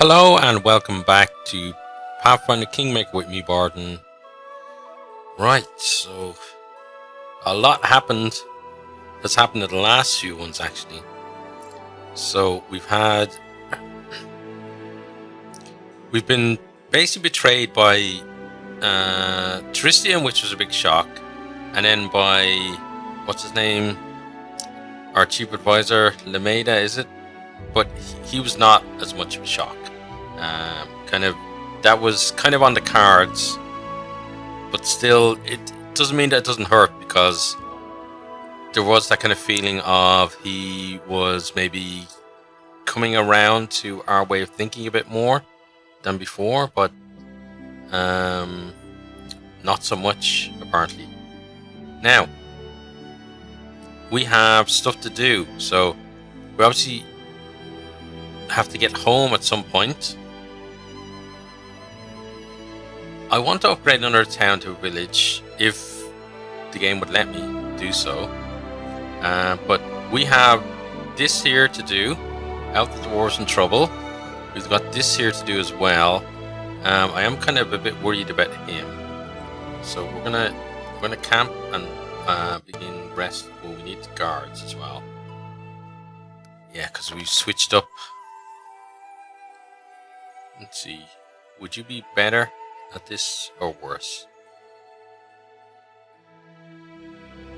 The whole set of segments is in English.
Hello and welcome back to Pathfinder Kingmaker with me, Barden. Right, so a lot has happened in the last few ones actually. So we've been basically betrayed by Tristian, which was a big shock, and then by what's his name, our chief advisor Lemeda, is it? But he was not as much of a shock. That was kind of on the cards, but still, it doesn't mean that it doesn't hurt, because there was that kind of feeling of he was maybe coming around to our way of thinking a bit more than before, but not so much apparently. Now we have stuff to do, so we obviously have to get home at some point. I want to upgrade another town to a village if the game would let me do so, but we have this here to do. Help the dwarves in trouble. We've got this here to do as well. I am kind of a bit worried about him, so we're gonna camp and begin rest. Well, we need the guards as well. Yeah, because we've switched up. Let's see. Would you be better at this or worse?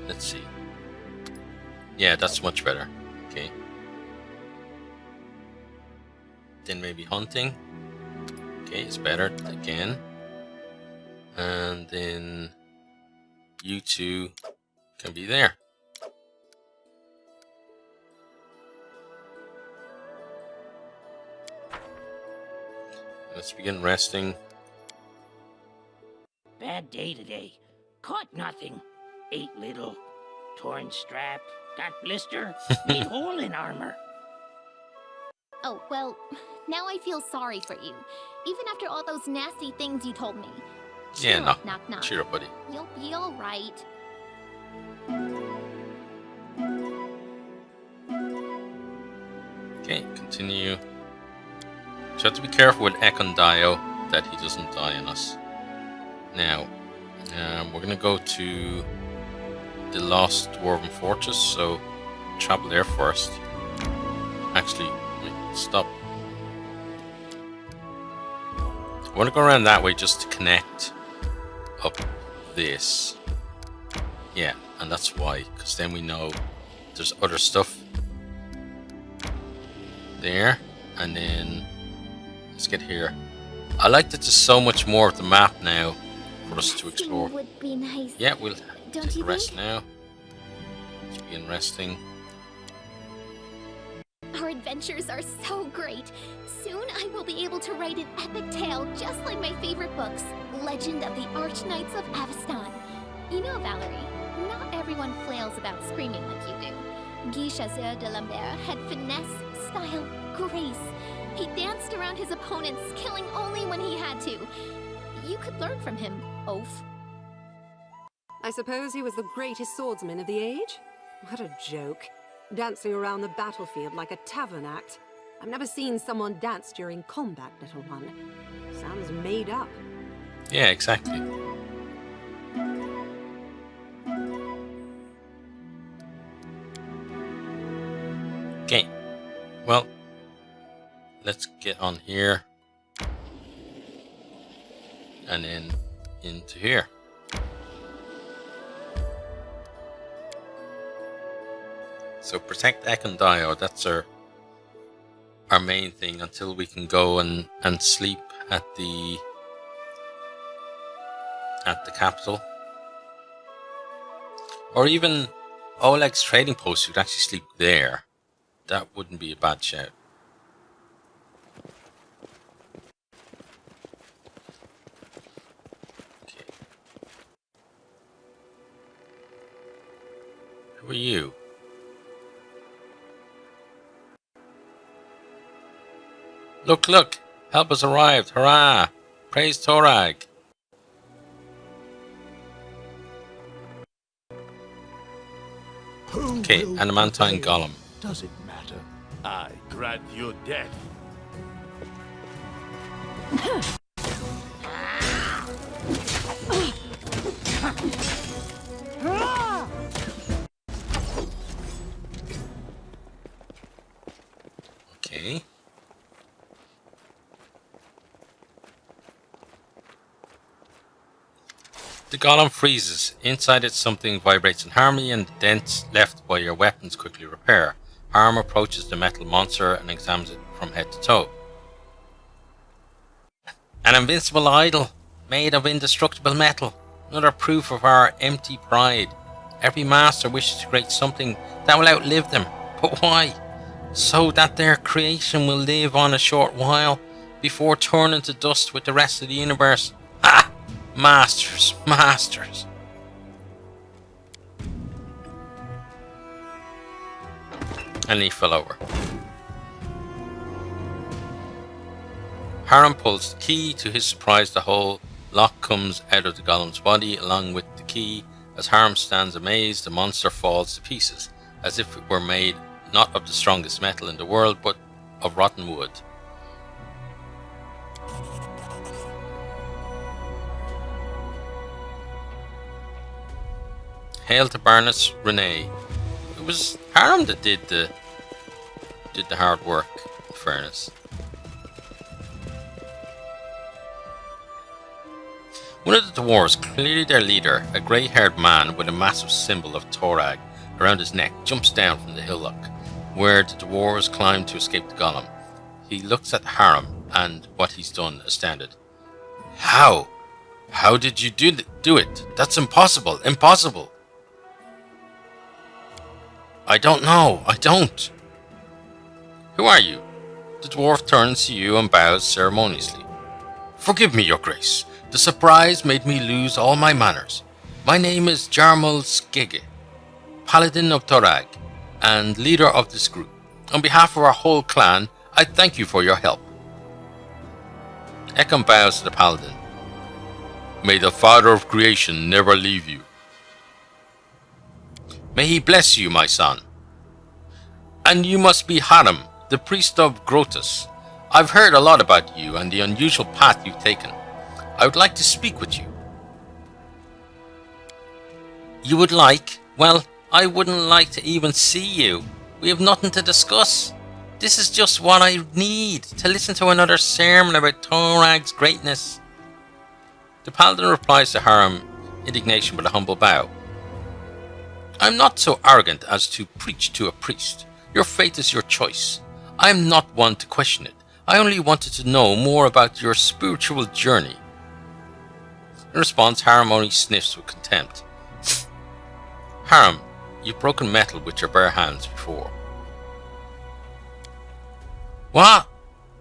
Let's see. Yeah, that's much better. Okay. Then maybe hunting. Okay, it's better again. And then you two can be there. Let's begin resting. Bad day today. Caught nothing. Ate little. Torn strap. Got blister. Made hole in armor. Oh, well, now I feel sorry for you. Even after all those nasty things you told me. Yeah, Cheer up, knock knock. Cheer up, buddy. You'll be alright. Okay, continue. So have to be careful with Inon Zur that he doesn't die on us. Now, we're gonna go to the Lost Dwarven Fortress, so travel there first. Actually, wait, stop. I want to go around that way just to connect up this. Yeah, and that's why, because then we know there's other stuff there, and then let's get here. I like that there's so much more of the map now for us to explore. Would be nice. Yeah, we'll Don't take you a rest think? now. Let's begin resting. Our adventures are so great. Soon I will be able to write an epic tale just like my favorite books, Legend of the Archknights of Avestan. You know, Valerie, not everyone flails about screaming like you do. Guy Chasseur de Lambert had finesse, style, grace. He danced around his opponents, killing only when he had to. You could learn from him, Oaf. I suppose he was the greatest swordsman of the age? What a joke. Dancing around the battlefield like a tavern act. I've never seen someone dance during combat, little one. Sounds made up. Yeah, exactly. Okay. Well, let's get on here. And then into here. So protect Inon Zur, that's our main thing until we can go and sleep at the capital. Or even Oleg's trading post, you could actually sleep there. That wouldn't be a bad shout. Okay. Who are you? Look, look! Help has arrived! Hurrah! Praise Torag! Okay, Adamantine Golem. Does it matter? I grant you death. Okay. The golem freezes. Inside it, something vibrates in harmony, and the dents left by your weapons quickly repair. Harm approaches the metal monster and examines it from head to toe. An invincible idol, made of indestructible metal. Another proof of our empty pride. Every master wishes to create something that will outlive them. But why? So that their creation will live on a short while, before turning to dust with the rest of the universe. Ah! Masters, masters. And he fell over. Harem pulls the key. To his surprise, the whole lock comes out of the golem's body along with the key. As Harem stands amazed, the monster falls to pieces, as if it were made not of the strongest metal in the world, but of rotten wood. Hail to Barnes Renee. It was Harem that did the hard work, in fairness. One of the dwarves, clearly their leader, a grey-haired man with a massive symbol of Torag around his neck, jumps down from the hillock, where the dwarves climb to escape the golem. He looks at Harem and what he's done, astounded. How? How did you do it? That's impossible! Impossible! I don't know. I don't. Who are you? The dwarf turns to you and bows ceremoniously. Forgive me, your grace. The surprise made me lose all my manners. My name is Jarmal Skege, paladin of Torag, and leader of this group. On behalf of our whole clan, I thank you for your help. Ekam bows to the paladin. May the Father of Creation never leave you. May he bless you, my son. And you must be Harem, the priest of Grotus. I've heard a lot about you and the unusual path you've taken. I would like to speak with you. You would like? Well, I wouldn't like to even see you. We have nothing to discuss. This is just what I need, to listen to another sermon about Torag's greatness. The paladin replies to Harem indignation with a humble bow. I'm not so arrogant as to preach to a priest. Your faith is your choice. I am not one to question it. I only wanted to know more about your spiritual journey. In response, Harem only sniffs with contempt. Harem, you've broken metal with your bare hands before. What?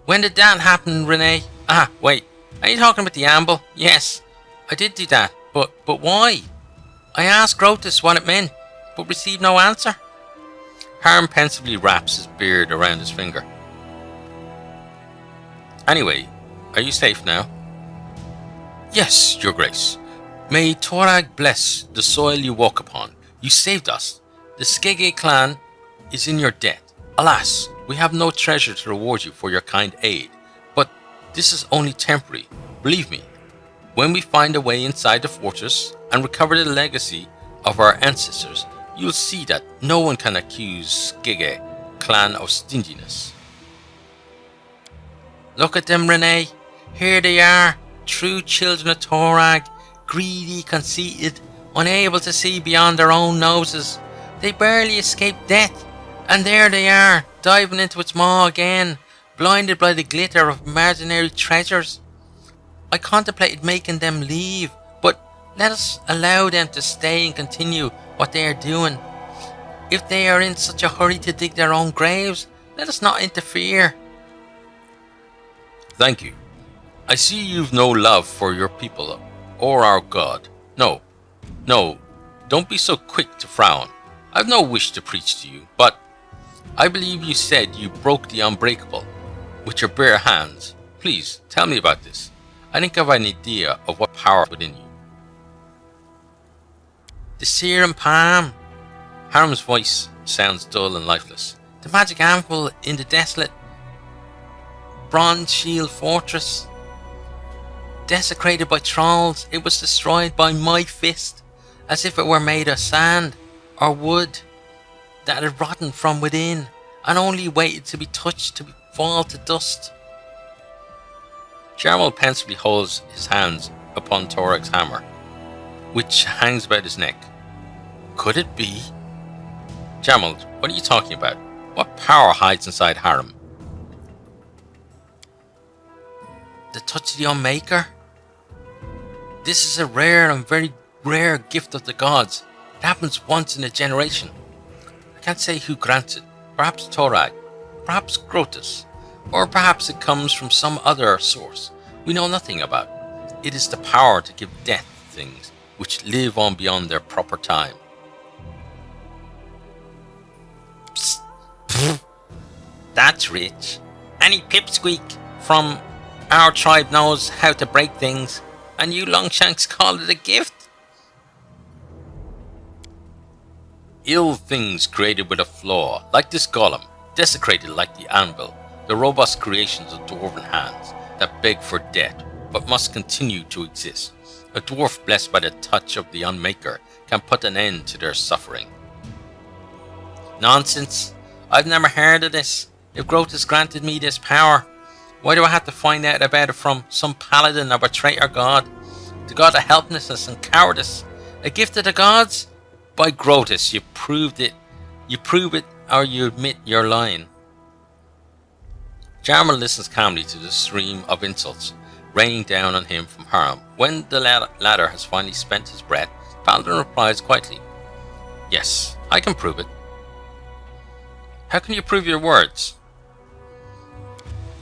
When did that happen, Renee? Ah, wait. Are you talking about the amble? Yes, I did do that, but why? I asked Grotus what it meant, but received no answer. Harem pensively wraps his beard around his finger. Anyway, are you safe now? Yes, your grace. May Torag bless the soil you walk upon. You saved us. The Skege clan is in your debt. Alas, we have no treasure to reward you for your kind aid. But this is only temporary. Believe me, when we find a way inside the fortress and recover the legacy of our ancestors, you'll see that no one can accuse Skege clan of stinginess. Look at them, Renee. Here they are, true children of Torag, greedy, conceited, unable to see beyond their own noses. They barely escaped death, and there they are, diving into its maw again, blinded by the glitter of imaginary treasures. I contemplated making them leave, but let us allow them to stay and continue what they are doing. If they are in such a hurry to dig their own graves, let us not interfere. Thank you. I see you've no love for your people or our God. No, don't be so quick to frown. I've no wish to preach to you, but I believe you said you broke the unbreakable with your bare hands. Please, tell me about this. I think I have an idea of what power is within you. The serum palm. Harem's voice sounds dull and lifeless. The magic anvil in the desolate bronze shield fortress. Desecrated by trolls, it was destroyed by my fist, as if it were made of sand or wood that had rotten from within and only waited to be touched to fall to dust. Jarmal pensively holds his hands upon Torag's hammer, which hangs about his neck. Could it be? Jarmal, what are you talking about? What power hides inside Harum? The touch of the Unmaker? This is a rare and very rare gift of the gods. It happens once in a generation. I can't say who grants it. Perhaps Torag, perhaps Grotus, or perhaps it comes from some other source we know nothing about. It is the power to give death to things which live on beyond their proper time. Psst. Pfft. That's rich. Any pipsqueak from our tribe knows how to break things, and you Longshanks call it a gift? Ill things created with a flaw, like this golem, desecrated like the anvil, the robust creations of dwarven hands that beg for death, but must continue to exist. A dwarf blessed by the touch of the Unmaker can put an end to their suffering. Nonsense! I've never heard of this. If Grotus granted me this power, why do I have to find out about it from some paladin or traitor god? The god of helplessness and cowardice. A gift of the gods? By Grotus, you proved it. You prove it or you admit you're lying. Jarmal listens calmly to the stream of insults raining down on him from Harum. When the latter has finally spent his breath, Baldur replies quietly, "Yes, I can prove it." "How can you prove your words?"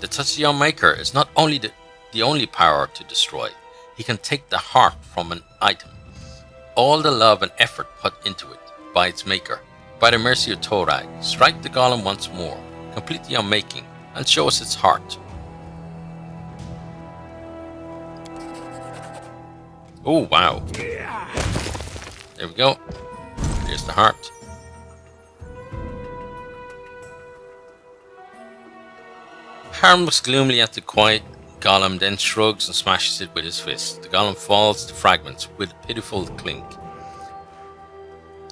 "The touch of the Unmaker is not only the only power to destroy. He can take the heart from an item. All the love and effort put into it by its maker. By the mercy of Torag, strike the golem once more, complete the unmaking, and show us its heart." Oh wow. There we go. Here's the heart. Harum looks gloomily at the quiet golem, then shrugs and smashes it with his fist. The golem falls to fragments with a pitiful clink.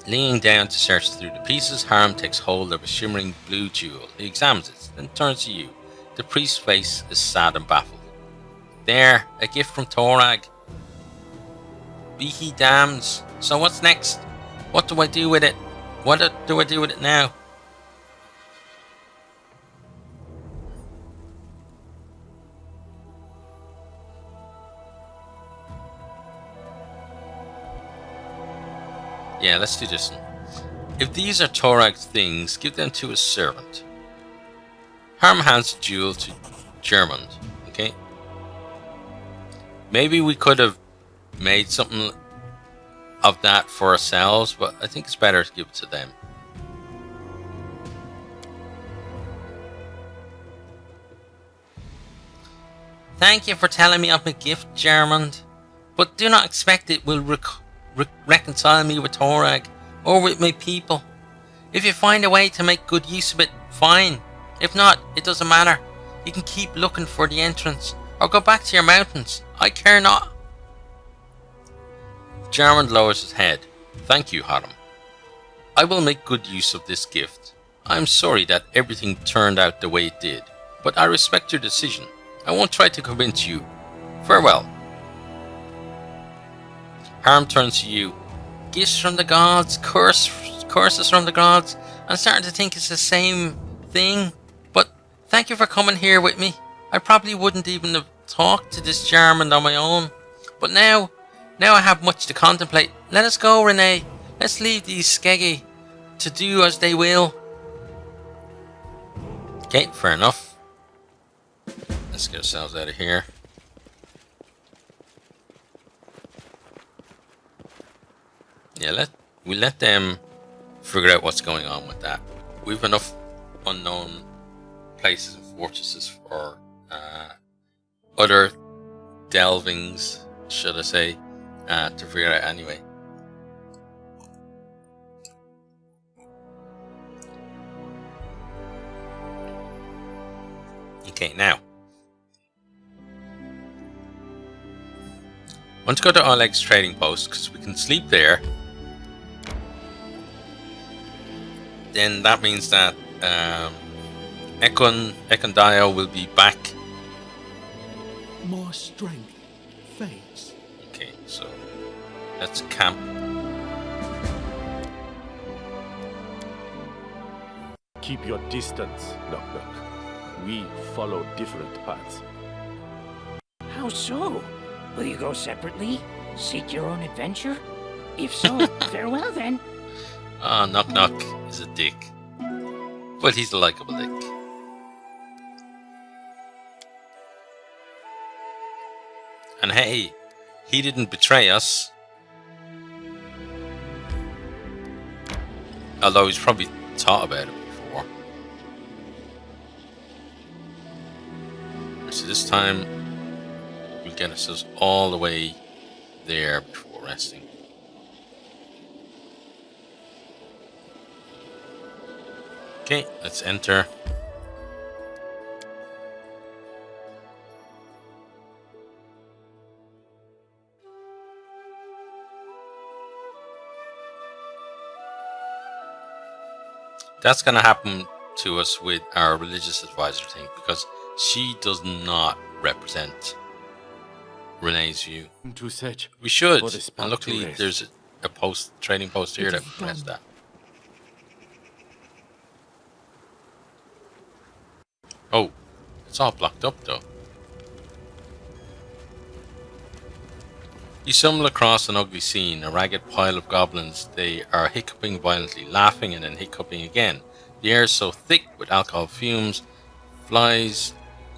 Leaning down to search through the pieces, Harum takes hold of a shimmering blue jewel. He examines it, then turns to you. The priest's face is sad and baffled. "There, a gift from Torag. Be he damned. So what's next? What do I do with it? What do I do with it now?" Yeah, let's do this one. If these are Torag's things, give them to his servant. Harum hands the jewel to Germund. Okay. Maybe we could have made something of that for ourselves, but I think it's better to give it to them. "Thank you for telling me of my gift, Germund, but do not expect it will reconcile me with Torag or with my people. If you find a way to make good use of it, fine. If not, it doesn't matter. You can keep looking for the entrance or go back to your mountains. I care not." Jarmund lowers his head. "Thank you, Harum. I will make good use of this gift. I am sorry that everything turned out the way it did, but I respect your decision. I won't try to convince you. Farewell." Harum turns to you. "Gifts from the gods, curses from the gods. I'm starting to think it's the same thing. But thank you for coming here with me. I probably wouldn't even have talked to this Jarmund on my own. But now I have much to contemplate. Let us go, Renee. Let's leave these Skeggy to do as they will." Okay, fair enough. Let's get ourselves out of here. Yeah, we let them figure out what's going on with that. We've enough unknown places and fortresses for other delvings, should I say, to figure out anyway. Okay, now Want to go to Oleg's trading post because we can sleep there. Then that means that Ekondio will be back. My strength fades. Okay, so let's camp. Keep your distance, Knock Knock. We follow different paths. How so? Will you go separately? Seek your own adventure? If so, farewell then. Ah, Knock Knock is a dick. But he's a likable dick. And hey, he didn't betray us. Although he's probably thought about it before. So this time, we'll get ourselves all the way there before resting. Okay, let's enter. That's gonna happen to us with our religious advisor thing because she does not represent Renee's view. To search. We should, for the spark and luckily to rest. there's a trading post here that has that. Oh, it's all blocked up though. You stumble across an ugly scene, a ragged pile of goblins. They are hiccuping violently, laughing and then hiccuping again. The air is so thick with alcohol fumes, flies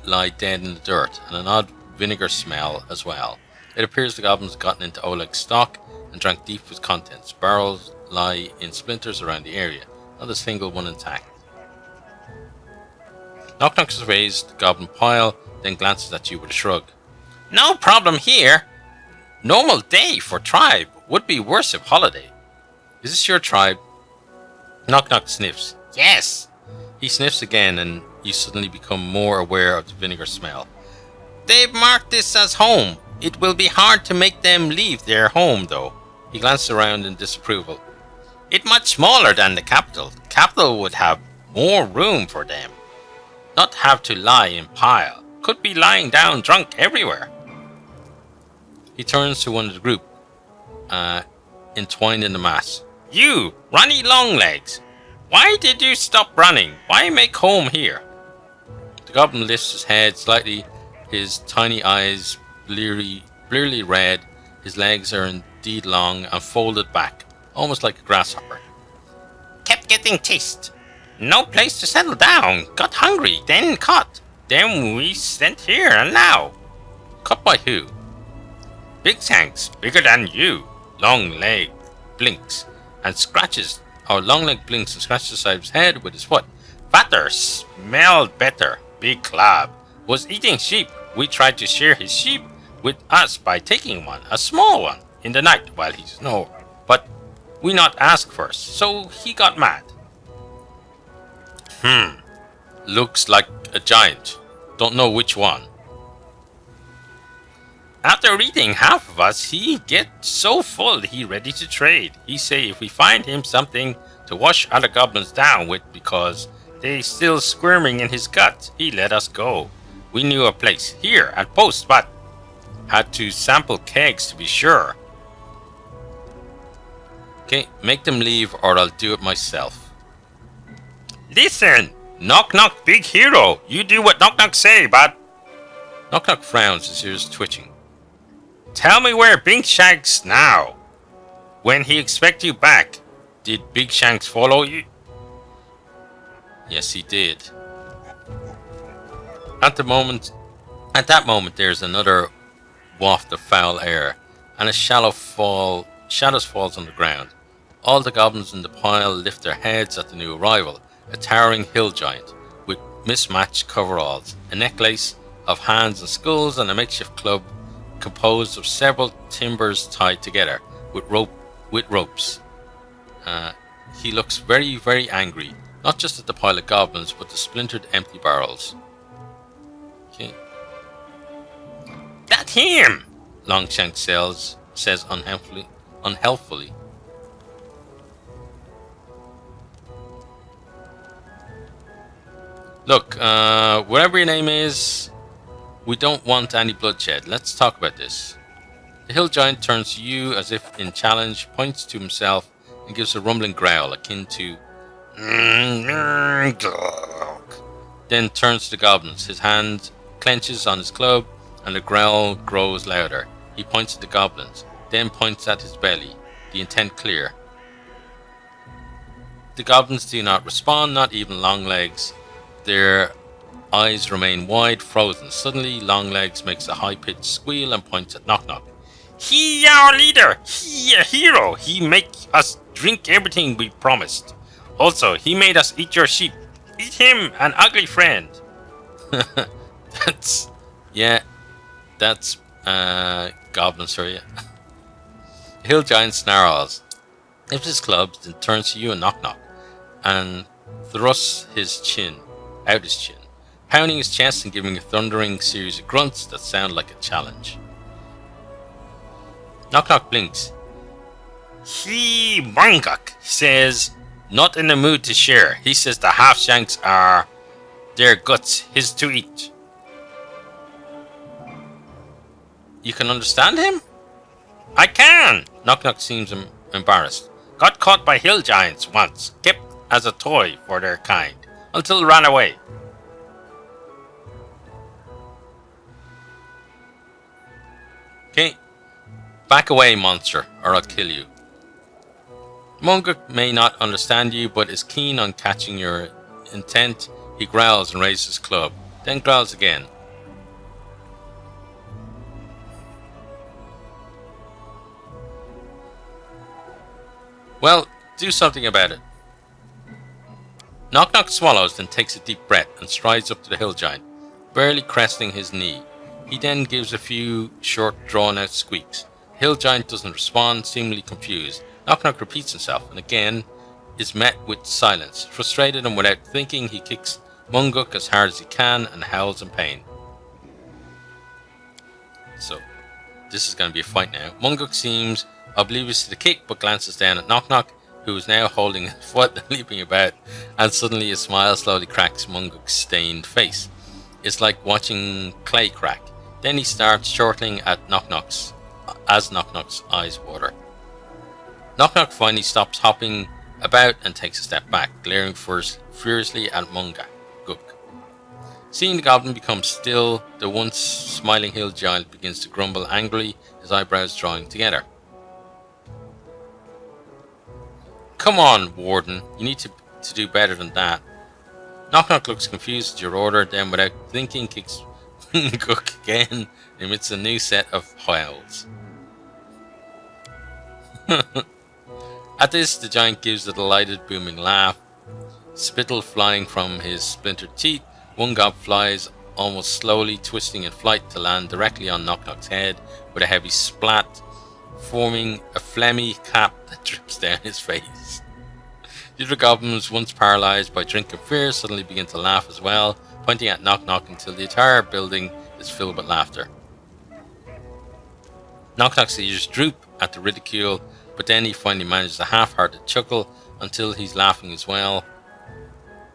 lie dead in the dirt, and an odd vinegar smell as well. It appears the goblins have gotten into Oleg's stock and drank deep of its contents. Barrels lie in splinters around the area, not a single one intact. Knock Knock surveys the goblin pile, then glances at you with a shrug. No problem here. Normal day for tribe. Would be worse if holiday. Is this your tribe? Knock Knock sniffs. Yes. He sniffs again and you suddenly become more aware of the vinegar smell. They've marked this as home. It will be hard to make them leave their home though. He glances around in disapproval. It's much smaller than the capital. Capital would have more room for them. Not have to lie in pile. Could be lying down drunk everywhere. He turns to one of the group, entwined in the mass. You, Ronnie Longlegs! Why did you stop running? Why make home here? The goblin lifts his head slightly, his tiny eyes blearily red. His legs are indeed long and folded back, almost like a grasshopper. Kept getting chased. No place to settle down. Got hungry, then caught. Then we sent here, and now. Caught by who? Big Shanks, bigger than you. Long leg blinks and scratches. Our long leg blinks and scratches the side of his head with his foot. Fatter, smelled better. Big club. Was eating sheep. We tried to share his sheep with us by taking one, a small one, in the night while he snored. But we not ask first, so he got mad. Looks like a giant. Don't know which one. After eating half of us, he get so full he ready to trade. He say if we find him something to wash other goblins down with because they still squirming in his gut, he let us go. We knew a place here at post, but had to sample kegs to be sure. Okay, make them leave or I'll do it myself. Listen, Knock Knock big hero. You do what Knock Knock say, but... Knock Knock frowns, his ears twitching. Tell me where Big Shanks now. When he expect you back, did Big Shanks follow you? Yes, he did. At that moment, there's another waft of foul air, and shadows falls on the ground. All the goblins in the pile lift their heads at the new arrival, a towering hill giant with mismatched coveralls, a necklace of hands and skulls, and a makeshift club composed of several timbers tied together with ropes. He looks very, very angry, not just at the pile of goblins, but the splintered empty barrels. Okay. That him! Longshank says unhelpfully. Look, whatever your name is, we don't want any bloodshed. Let's talk about this. The hill giant turns to you as if in challenge, points to himself, and gives a rumbling growl akin to then turns to the goblins. His hand clenches on his club, and the growl grows louder. He points at the goblins, then points at his belly, the intent clear. The goblins do not respond, not even Longlegs. Their eyes remain wide, frozen. Suddenly, Longlegs makes a high-pitched squeal and points at Knock Knock. He our leader! He a hero! He make us drink everything we promised. Also, he made us eat your sheep. Eat him, an ugly friend. That's goblins for you. The hill giant snarls, lifts his clubs, then turns to you and Knock Knock, and thrusts his chin, pounding his chest and giving a thundering series of grunts that sound like a challenge. Knock Knock blinks. He Mangak says, not in the mood to share. He says the half-shanks are their guts, his to eat. You can understand him? I can! Knock Knock seems embarrassed. Got caught by hill giants once, kept as a toy for their kind, until ran away. Okay. Back away, monster, or I'll kill you. Munguk may not understand you, but is keen on catching your intent. He growls and raises his club, then growls again. Well, do something about it. Knock Knock swallows, then takes a deep breath and strides up to the hill giant, barely cresting his knee. He then gives a few short, drawn-out squeaks. The hill giant doesn't respond, seemingly confused. Knock Knock repeats himself, and again is met with silence. Frustrated and without thinking, he kicks Munguk as hard as he can and howls in pain. So, this is going to be a fight now. Munguk seems oblivious to the kick, but glances down at Knock Knock, who is now holding his foot and leaping about, and suddenly a smile slowly cracks Munguk's stained face. It's like watching clay crack. Then he starts chortling at Knock Knock's eyes water. Knock Knock finally stops hopping about and takes a step back, glaring furiously at Munguk. Seeing the goblin become still, the once smiling hill giant begins to grumble angrily, his eyebrows drawing together. Come on, Warden, you need to do better than that. Knock Knock looks confused at your order, then without thinking kicks Munguk again amidst a new set of howls. At this, the giant gives a delighted booming laugh, spittle flying from his splintered teeth. One gob flies almost slowly, twisting in flight to land directly on Knock Knock's head with a heavy splat, forming a phlegmy cap that drips down his face. The other goblins, once paralyzed by drink of fear, suddenly begin to laugh as well, pointing at Knock Knock until the entire building is filled with laughter. Knock Knock's ears droop at the ridicule, but then he finally manages a half-hearted chuckle until he's laughing as well.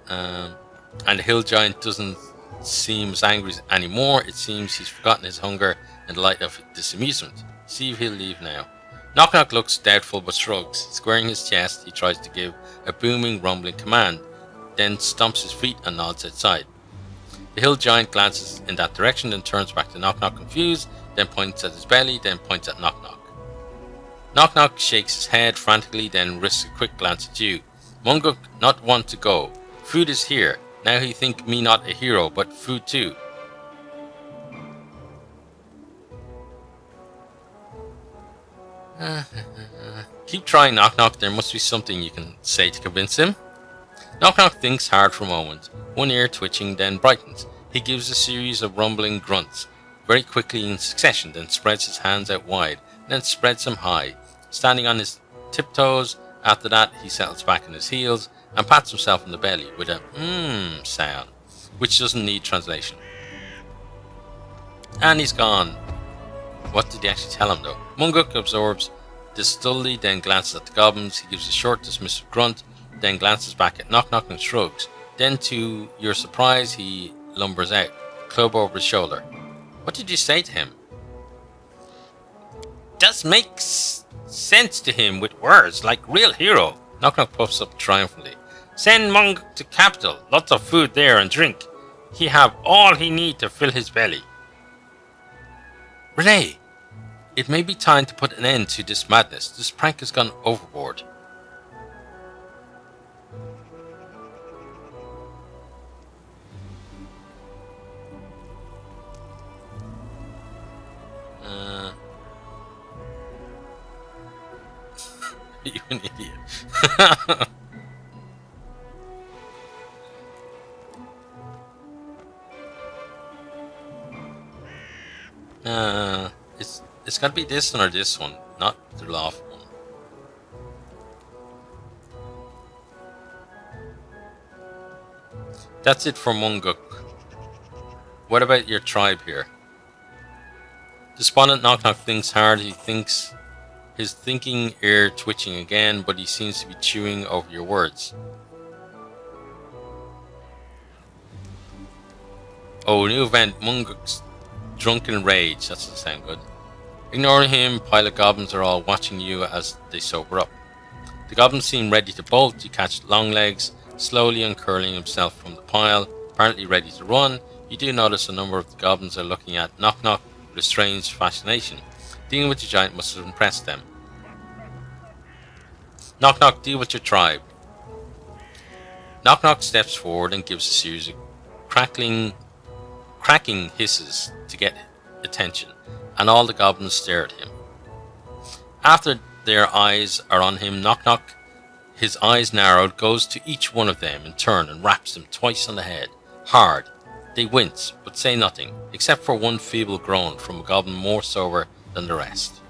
And the hill giant doesn't seem as angry anymore. It seems he's forgotten his hunger in the light of this amusement. See if he'll leave now. Knock Knock looks doubtful but shrugs. Squaring his chest, he tries to give a booming, rumbling command, then stomps his feet and nods outside. The hill giant glances in that direction, then turns back to Knock Knock confused, then points at his belly, then points at Knock Knock. Knock Knock shakes his head frantically, then risks a quick glance at you. Munguk not want to go. Food is here. Now he think me not a hero, but food too. Keep trying, Knock Knock. There must be something you can say to convince him. Knock Knock thinks hard for a moment, one ear twitching, then brightens. He gives a series of rumbling grunts, very quickly in succession, then spreads his hands out wide, then spreads them high. Standing on his tiptoes, after that he settles back on his heels and pats himself on the belly with a sound, which doesn't need translation. And he's gone. What did he actually tell him though? Munguk absorbs this stolidly, then glances at the goblins. He gives a short, dismissive grunt, then glances back at Knock Knock and shrugs. Then, to your surprise, he lumbers out, club over his shoulder. What did you say to him? Just makes sense to him with words, like real hero. Knock Knock puffs up triumphantly. Send Munguk to capital. Lots of food there and drink. He have all he need to fill his belly. Renee, it may be time to put an end to this madness. This prank has gone overboard. You an idiot. It's gotta be this one or this one, not the last one. That's it for Munguk. What about your tribe here? Despondent Knock Knock thinks hard. He thinks his thinking ear twitching again, but he seems to be chewing over your words. Oh, new event, Munguk's drunken rage. That doesn't sound good. Ignoring him, pile of goblins are all watching you as they sober up. The goblins seem ready to bolt. You catch Longlegs slowly uncurling himself from the pile, apparently ready to run. You do notice a number of the goblins are looking at Knock Knock with a strange fascination. Dealing with the giant must have impressed them. Knock Knock, deal with your tribe. Knock Knock steps forward and gives a series of cracking hisses to get attention, and all the goblins stare at him. After their eyes are on him, Knock Knock, his eyes narrowed, goes to each one of them in turn and raps them twice on the head, hard. They wince, but say nothing, except for one feeble groan from a goblin more sober than the rest.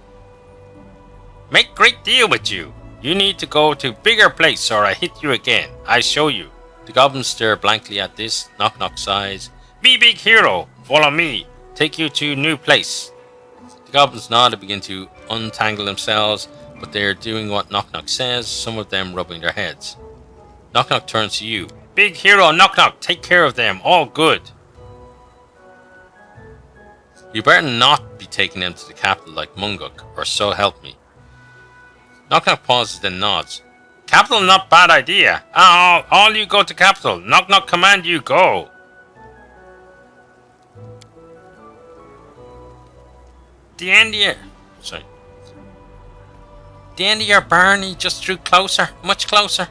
Make great deal with you. You need to go to bigger place or I hit you again. I show you. The goblins stare blankly at this. Knock Knock sighs. Be big hero. Follow me. Take you to new place. The goblins nod and begin to untangle themselves, but they are doing what Knock Knock says, some of them rubbing their heads. Knock Knock turns to you. Big hero Knock Knock, take care of them. All good. You better not be taking them to the capital like Munguk, or so help me. Knock Knock pauses, then nods. Capital not bad idea. All you go to capital. Knock Knock command you go. The end of your barney just drew closer, much closer.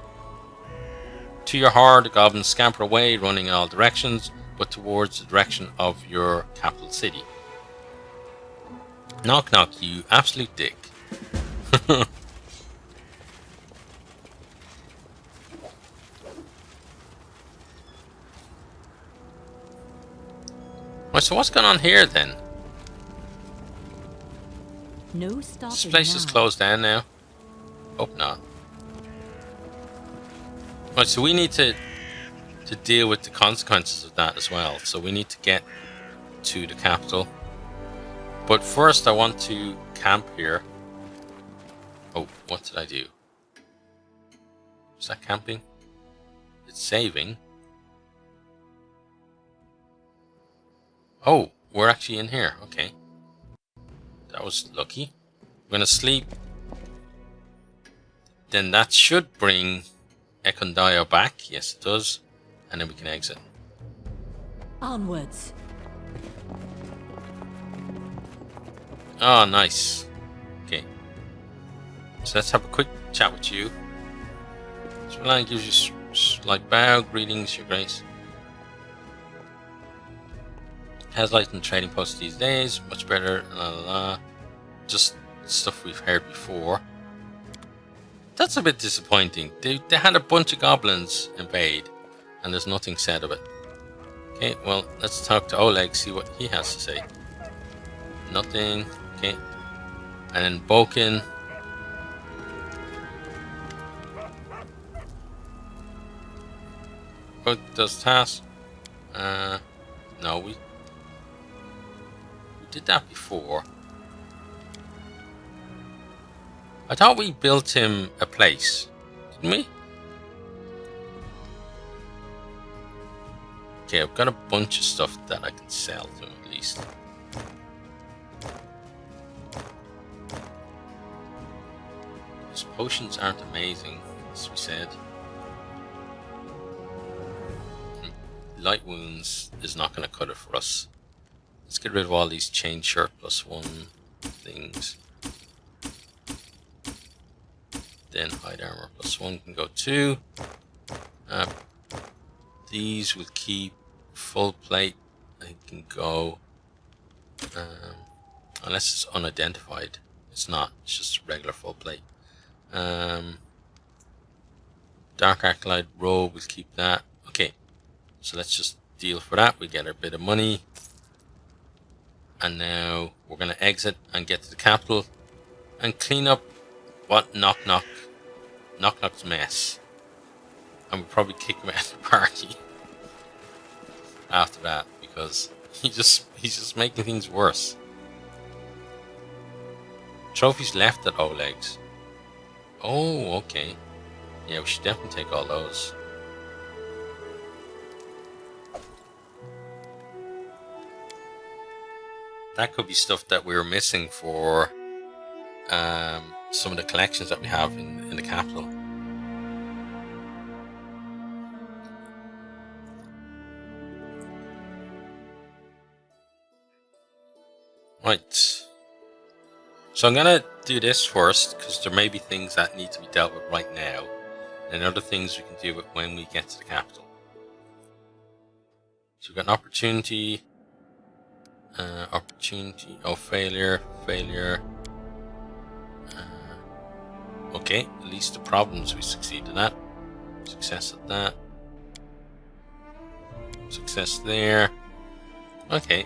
To your horror, the goblins scamper away, running in all directions, but towards the direction of your capital city. Knock Knock, you absolute dick. Right, so what's going on here then? No stopping. This place is closed down now. Hope not. Right, so we need to deal with the consequences of that as well. So we need to get to the capital. But first I want to camp here. Oh, what did I do? Is that camping? It's saving. Oh, we're actually in here. Okay. That was lucky. We're gonna sleep. Then that should bring Ekondio back. Yes, it does. And then we can exit. Onwards. Oh, nice. Okay. So let's have a quick chat with you. This line gives you like bow, greetings, your grace. Has light in trading posts these days, much better, la la la. Just stuff we've heard before. That's a bit disappointing. They had a bunch of goblins invade, and there's nothing said of it. Okay, well, let's talk to Oleg, see what he has to say. Nothing, okay. And then Boken. What does task? No, we did that before. I thought we built him a place, didn't we? Okay, I've got a bunch of stuff that I can sell to him at least. His potions aren't amazing, as we said. Light wounds is not going to cut it for us. Let's get rid of all these chain shirt +1 things. Then hide armor +1 can go 2. These will keep. Full plate I can go, unless it's unidentified. It's not, it's just regular full plate. Dark Acolyte robe, we'll keep that. Okay, so let's just deal for that. We get a bit of money, and now we're going to exit and get to the capital and clean up what Knock's mess, and we'll probably kick him out of the party after that, because he's just making things worse. Trophies left at Oleg's. Oh, okay. Yeah, we should definitely take all those. That could be stuff that we were missing for some of the collections that we have in the capital. Right, so I'm gonna do this first because there may be things that need to be dealt with right now, and other things we can deal with when we get to the capital. So we've got an opportunity, failure. Okay, at least the problems we succeeded at. Success at that. Success there. Okay.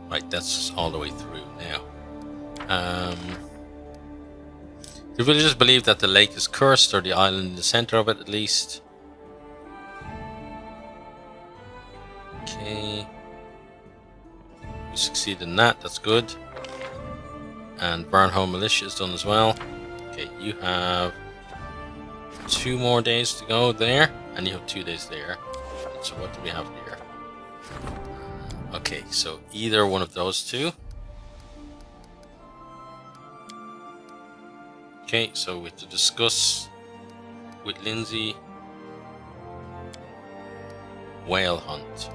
Right, that's all the way through now. The villagers believe that the lake is cursed, or the island in the center of it at least. Okay. We succeeded in that, that's good. And Burnhome Militia is done as well. Okay, you have 2 more days to go there, and you have 2 days there. So what do we have here? Okay, so either one of those 2. Okay, so we have to discuss with Lindsay. Whale hunt.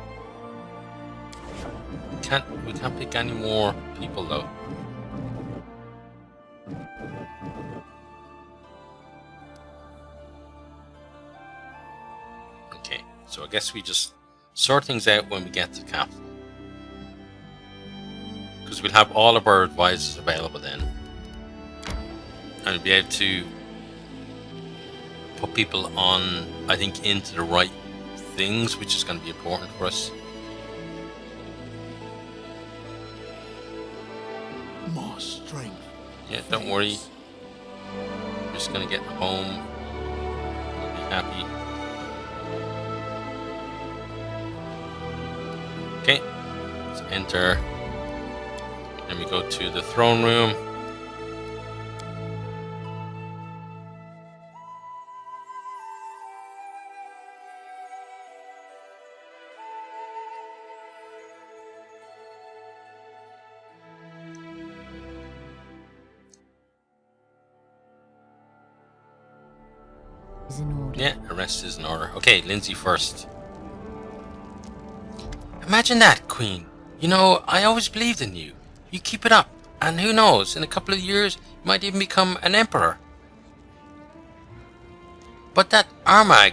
We can't pick any more people though. Okay, so I guess we just sort things out when we get to the capital, because we'll have all of our advisors available then, and we'll be able to put people on, I think, into the right things, which is going to be important for us. More strength. Yeah, don't worry. We're just going to get home. We'll be happy. Okay, let's enter. Then we go to the throne room. Yeah, arrest is in order. Okay, Lindsay first. Imagine that, Queen. You know, I always believed in you. You keep it up, and who knows, in a couple of years, you might even become an emperor. But that Armag,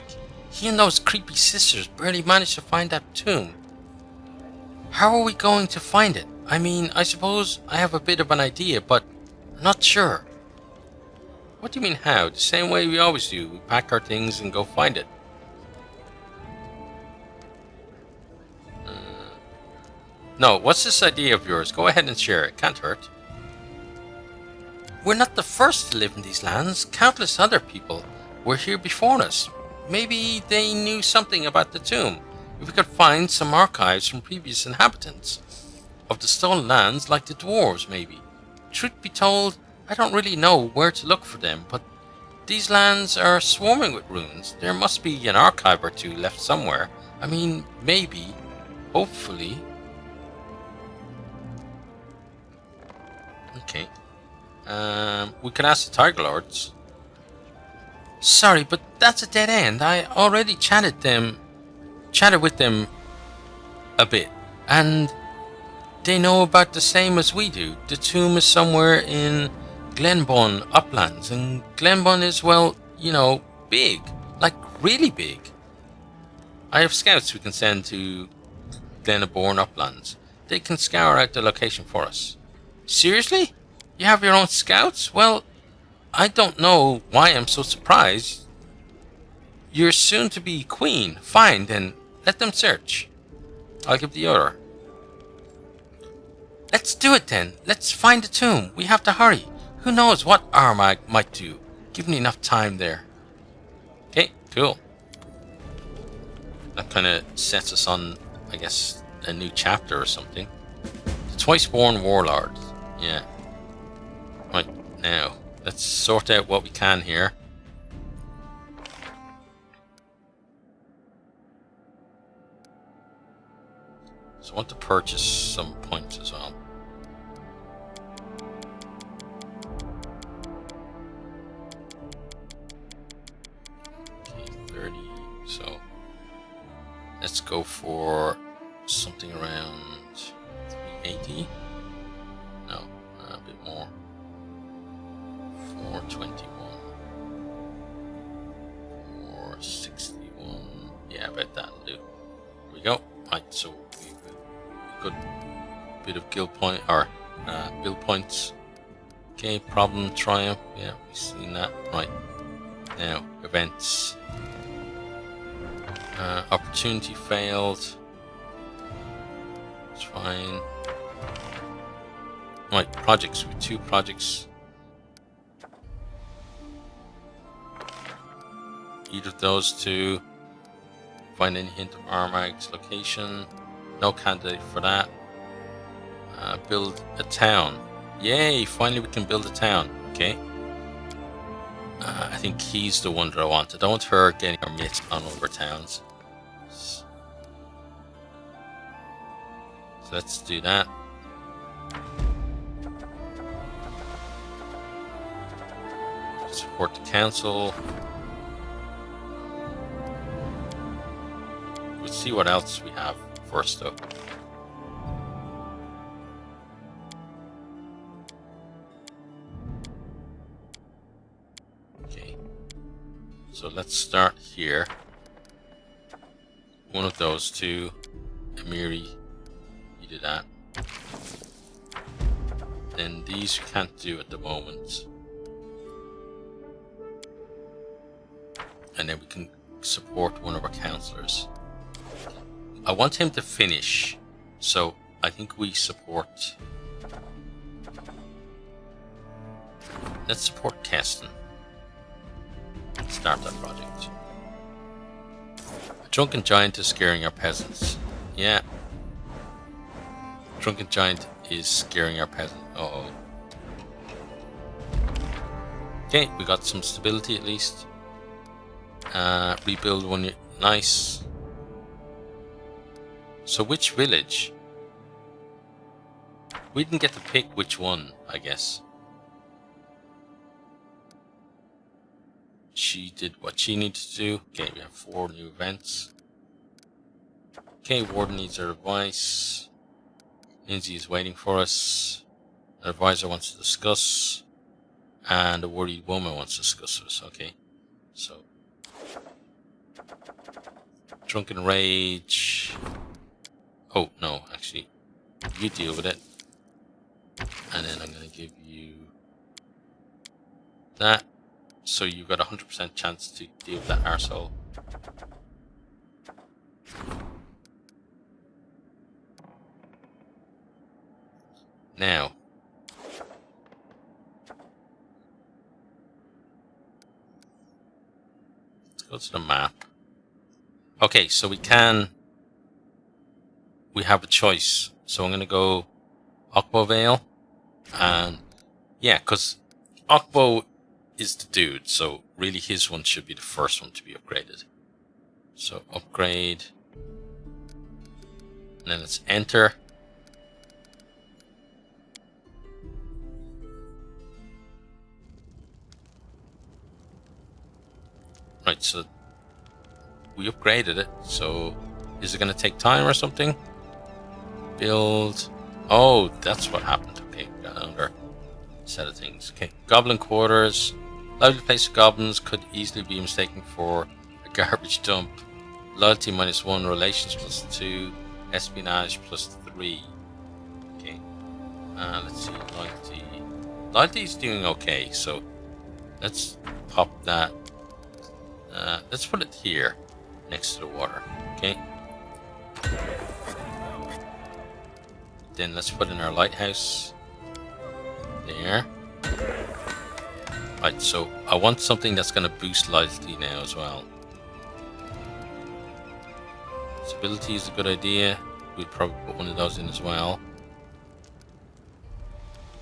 he and those creepy sisters barely managed to find that tomb. How are we going to find it? I mean, I suppose I have a bit of an idea, but I'm not sure. What do you mean how? The same way we always do. We pack our things and go find it. No, what's this idea of yours? Go ahead and share it. Can't hurt. We're not the first to live in these lands. Countless other people were here before us. Maybe they knew something about the tomb. if we could find some archives from previous inhabitants of the stolen lands, like the dwarves, maybe. Truth be told, I don't really know where to look for them, but these lands are swarming with runes. There must be an archive or two left somewhere. I mean, maybe, hopefully. Okay. We can ask the Tiger Lords. Sorry, but that's a dead end. I already chatted with them a bit, and they know about the same as we do. The tomb is somewhere in Glenbun Uplands, and Glenbun is, well, you know, big. Like, really big. I have scouts we can send to Glenborn Uplands. They can scour out the location for us. Seriously? You have your own scouts? Well, I don't know why I'm so surprised. You're soon to be queen. Fine, then let them search. I'll give the order. Let's do it then. Let's find the tomb. We have to hurry. Who knows what Armag might do. Give me enough time there. Okay, cool. That kind of sets us on, I guess, a new chapter or something. The Twice-Born Warlords. Yeah. Right, now, let's sort out what we can here. So I want to purchase some points as well. Okay, 30, so let's go for something around 380. No, a bit more. 421. 461. Yeah, about that'll do. Here we go. Right, so we've a good bit of guild point or build points. Okay, problem triumph. Yeah, we've seen that. Right. Now, events. Opportunity failed. It's fine. Right, projects. We have 2 projects. Either of those 2. Find any hint of Armag's location. No candidate for that. Build a town. Yay! Finally we can build a town. Okay. I think he's the one that I want. I don't want her getting her mitts on over towns. So let's do that. Support the council. Let's see what else we have first though. Okay. So let's start here. One of those 2. Amiri, you do that. Then these we can't do at the moment. And then we can support one of our counselors. I want him to finish, so I think we support. Let's support Keston. Start that project. A drunken giant is scaring our peasants. Yeah. Drunken giant is scaring our peasants. Uh-oh. Okay, we got some stability at least. Rebuild one. Nice. So which village? We didn't get to pick which one, I guess. She did what she needed to do. Okay, we have 4 new events. Okay, Warden needs our advice. Lindsay is waiting for us. An advisor wants to discuss. And a worried woman wants to discuss with us. Okay, so Drunken Rage. Oh, no, actually, you deal with it. And then I'm going to give you that. So you've got a 100% chance to deal with that arsehole. Now. Let's go to the map. Okay, so we can we have a choice. So I'm going to go Okbo Vale. And yeah, because Okbo is the dude. So really his one should be the first one to be upgraded. So upgrade. And then let's enter. Right, so we upgraded it. So is it going to take time or something? Build. Oh, that's what happened. Okay, got another set of things. Okay, goblin quarters. Lively place of goblins could easily be mistaken for a garbage dump. Loyalty -1, relations +2, espionage +3. Okay, let's see, loyalty. Loyalty is doing okay, so let's pop that. Let's put it here, next to the water. Okay. Then let's put in our lighthouse. There. Right, so I want something that's going to boost loyalty now as well. Stability is a good idea. We'll probably put one of those in as well.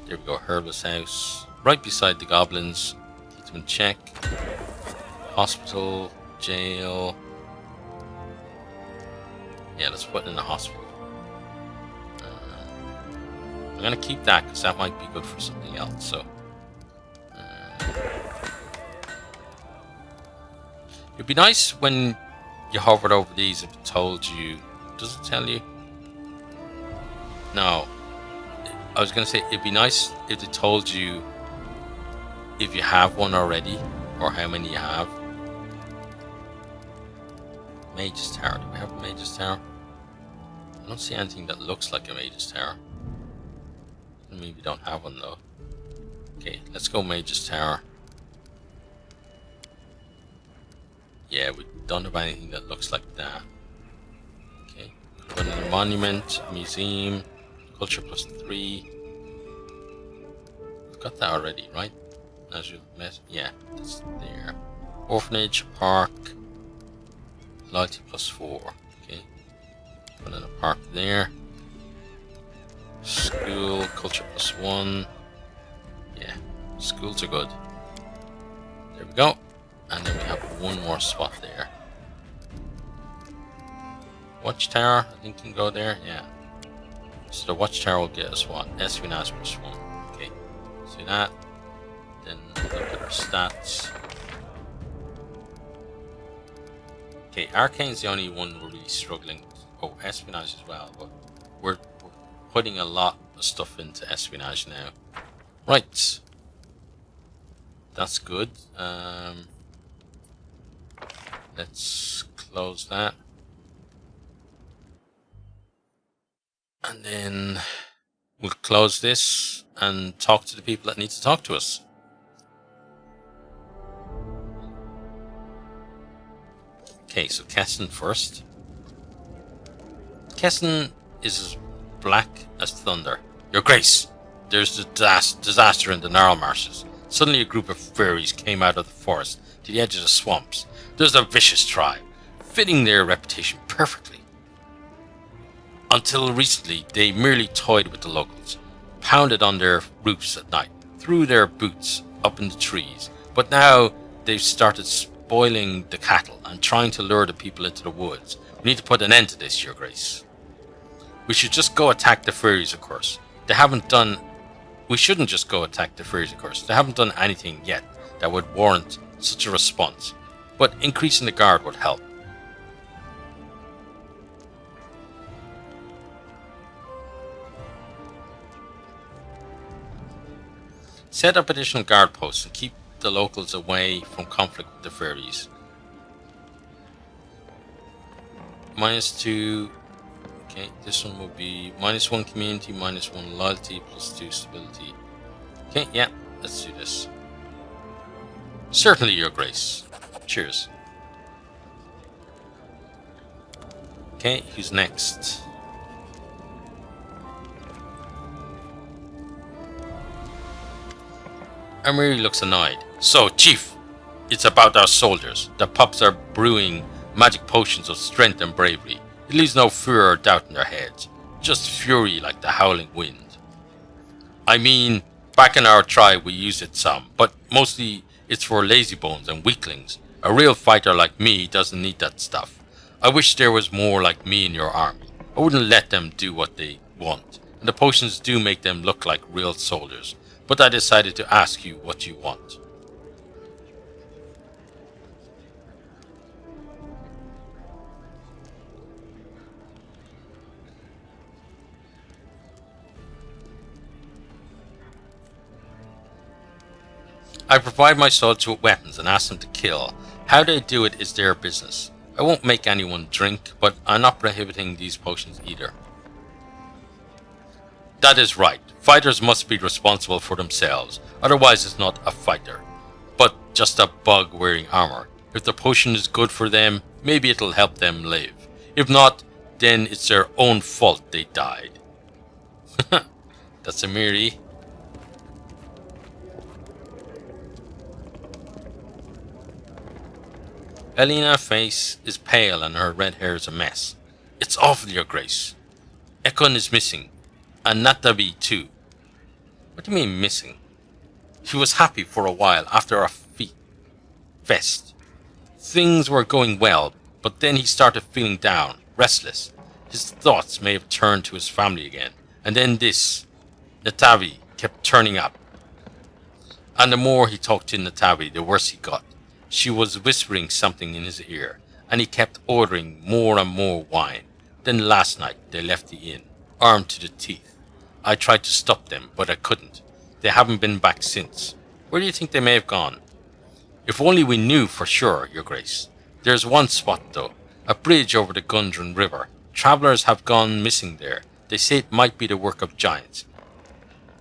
There we go, Herbalist House. Right beside the goblins. Keep them in check. Hospital, jail. Yeah, let's put in the hospital. I'm going to keep that because that might be good for something else. So it'd be nice when you hovered over these if it told you. Does it tell you? No. I was going to say it'd be nice if it told you if you have one already or how many you have. Mage's Tower. Do we have a Mage's Tower? I don't see anything that looks like a Mage's Tower. Maybe we don't have one though. Okay, let's go Mage's Tower. Yeah, we don't have anything that looks like that. Okay, put in a monument, museum, culture +3. We've got that already, right? As you met, yeah, that's there. Orphanage, park, loyalty +4. Okay, put in a park there. School, culture +1. Yeah, schools are good. There we go. And then we have one more spot there. Watchtower, I think can go there. Yeah. So the Watchtower will get us what? Espionage +1. Okay. See that. Then look at our stats. Okay, Arcane's the only one we're really struggling with. Oh, Espionage as well, but we're putting a lot of stuff into Espionage now. Right. That's good. Let's close that. And then we'll close this and talk to the people that need to talk to us. Okay, so Keston first. Keston is as black as thunder. Your Grace, there's a disaster in the Gnarl Marshes. Suddenly a group of fairies came out of the forest to the edge of the swamps. There's a vicious tribe, fitting their reputation perfectly. Until recently, they merely toyed with the locals, pounded on their roofs at night, threw their boots up in the trees. But now they've started spoiling the cattle and trying to lure the people into the woods. We need to put an end to this, Your Grace. We should just go attack the fairies, of course. We shouldn't just go attack the fairies, of course. They haven't done anything yet that would warrant such a response. But increasing the guard would help. Set up additional guard posts and keep the locals away from conflict with the fairies. -2. Okay, this one will be -1 community, -1 loyalty, +2 stability. Okay, yeah, let's do this. Certainly, Your Grace. Cheers. Okay, who's next? Amiri looks annoyed. So, Chief, it's about our soldiers. The pups are brewing magic potions of strength and bravery. It leaves no fear or doubt in their heads, just fury like the howling wind. I mean, back in our tribe we use it some, but mostly it's for lazybones and weaklings. A real fighter like me doesn't need that stuff. I wish there was more like me in your army. I wouldn't let them do what they want, and the potions do make them look like real soldiers, but I decided to ask you what you want. I provide my soldiers with weapons and ask them to kill. How they do it is their business. I won't make anyone drink, but I'm not prohibiting these potions either. That is right. Fighters must be responsible for themselves, otherwise it's not a fighter, but just a bug wearing armor. If the potion is good for them, maybe it'll help them live. If not, then it's their own fault they died. That's a Miri. Elena's face is pale and her red hair is a mess. It's awful, Your Grace. Ekon is missing, and Natabi too. What do you mean missing? He was happy for a while after our fest. Things were going well, but then he started feeling down, restless. His thoughts may have turned to his family again, and then this, Natabi, kept turning up. And the more he talked to Natabi, the worse he got. She was whispering something in his ear, and he kept ordering more and more wine. Then last night they left the inn, armed to the teeth. I tried to stop them, but I couldn't. They haven't been back since. Where do you think they may have gone? If only we knew for sure, Your Grace. There's one spot though, a bridge over the Gundren River. Travelers have gone missing there. They say it might be the work of giants.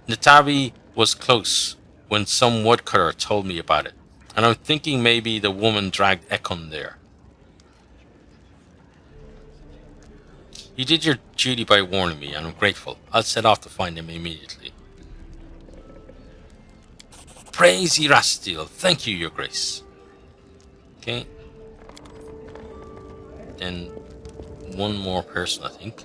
Natabi was close when some woodcutter told me about it, and I'm thinking maybe the woman dragged Ekon there. You did your duty by warning me, and I'm grateful. I'll set off to find him immediately. Praise Erastil. Thank you, Your Grace. Okay. Then one more person, I think.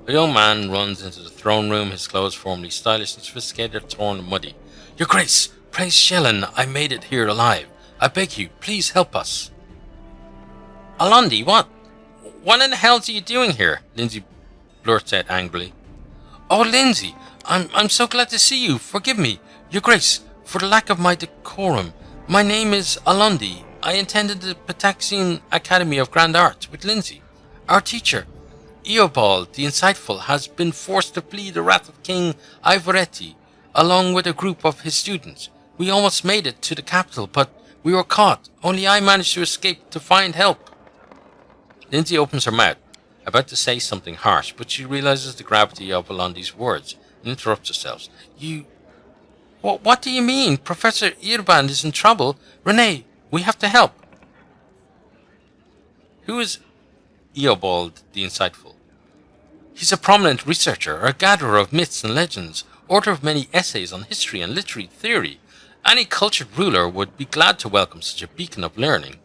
A young man runs into the throne room, his clothes formerly stylish and sophisticated, torn and muddy. Your Grace, praise Shelyn, I made it here alive. I beg you, please help us. Alondi, what? What in the hell are you doing here? Lindsay blurts out angrily. Oh, Lindsay, I'm so glad to see you. Forgive me, Your Grace, for the lack of my decorum. My name is Alondi. I attended the Pataxian Academy of Grand Art with Lindsay. Our teacher, Eobald the Insightful, has been forced to flee the wrath of King Ivoretti, along with a group of his students. We almost made it to the capital, but we were caught. Only I managed to escape to find help. Lindsay opens her mouth, about to say something harsh, but she realizes the gravity of Alondi's words and interrupts herself. What do you mean? Professor Irband is in trouble. Renee, we have to help. Who is Eobald the Insightful? He's a prominent researcher, a gatherer of myths and legends, author of many essays on history and literary theory. Any cultured ruler would be glad to welcome such a beacon of learning.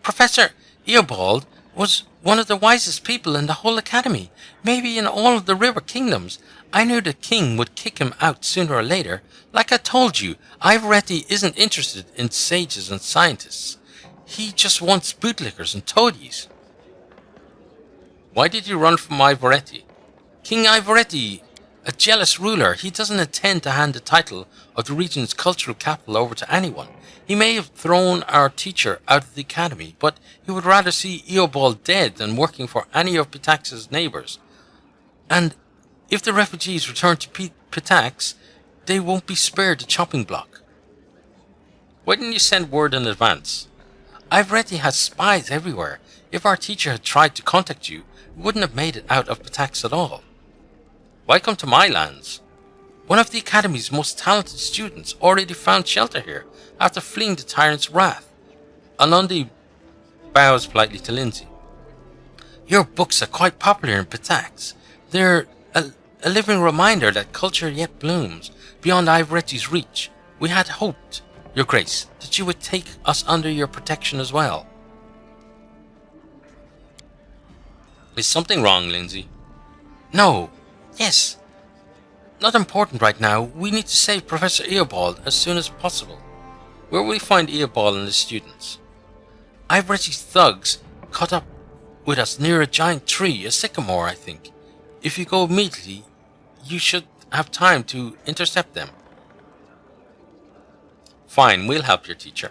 Professor Eobald was one of the wisest people in the whole academy, maybe in all of the river kingdoms. I knew the king would kick him out sooner or later. Like I told you, Ivoretti isn't interested in sages and scientists. He just wants bootlickers and toadies. Why did you run from Ivoretti? King Ivoretti, a jealous ruler, he doesn't intend to hand the title of the region's cultural capital over to anyone. He may have thrown our teacher out of the academy, but he would rather see Eobald dead than working for any of Pitax's neighbours. And if the refugees return to Pitax, they won't be spared the chopping block. Why didn't you send word in advance? Ivoretti has spies everywhere. If our teacher had tried to contact you, we wouldn't have made it out of Pitax at all. Why come to my lands? One of the Academy's most talented students already found shelter here after fleeing the tyrant's wrath. Alondi bows politely to Lindsay. Your books are quite popular in Pitax. They're a living reminder that culture yet blooms beyond Ivoretti's reach. We had hoped Your Grace, that you would take us under your protection as well. Is something wrong, Lindsay? No. Yes. Not important right now. We need to save Professor Eobald as soon as possible. Where will we find Eobald and the students? I've read these thugs caught up with us near a giant tree, a sycamore, I think. If you go immediately, you should have time to intercept them. Fine, we'll help your teacher.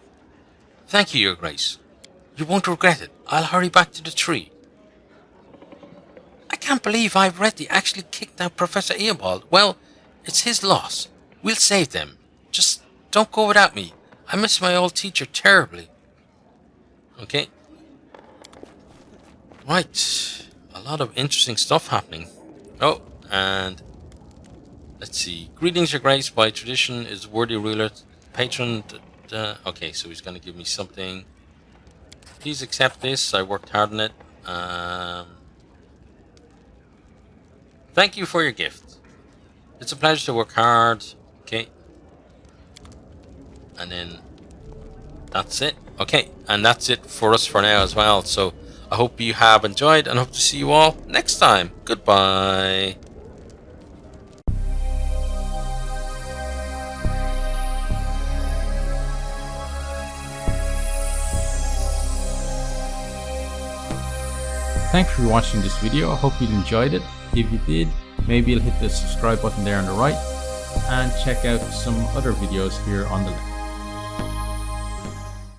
Thank you, Your Grace. You won't regret it. I'll hurry back to the tree. I can't believe I've read they actually kicked out Professor Eobald. Well, it's his loss. We'll save them. Just don't go without me. I miss my old teacher terribly. Okay. Right. A lot of interesting stuff happening. Oh, and let's see. Greetings, Your Grace. By tradition is worthy ruler, patron. Okay, so he's going to give me something. Please accept this. I worked hard on it. Thank you for your gift. It's a pleasure to work hard. Okay. And then that's it. Okay, and that's it for us for now as well. So I hope you have enjoyed and hope to see you all next time. Goodbye. Thanks for watching this video. I hope you enjoyed it. If you did, maybe you'll hit the subscribe button there on the right and check out some other videos here on the left.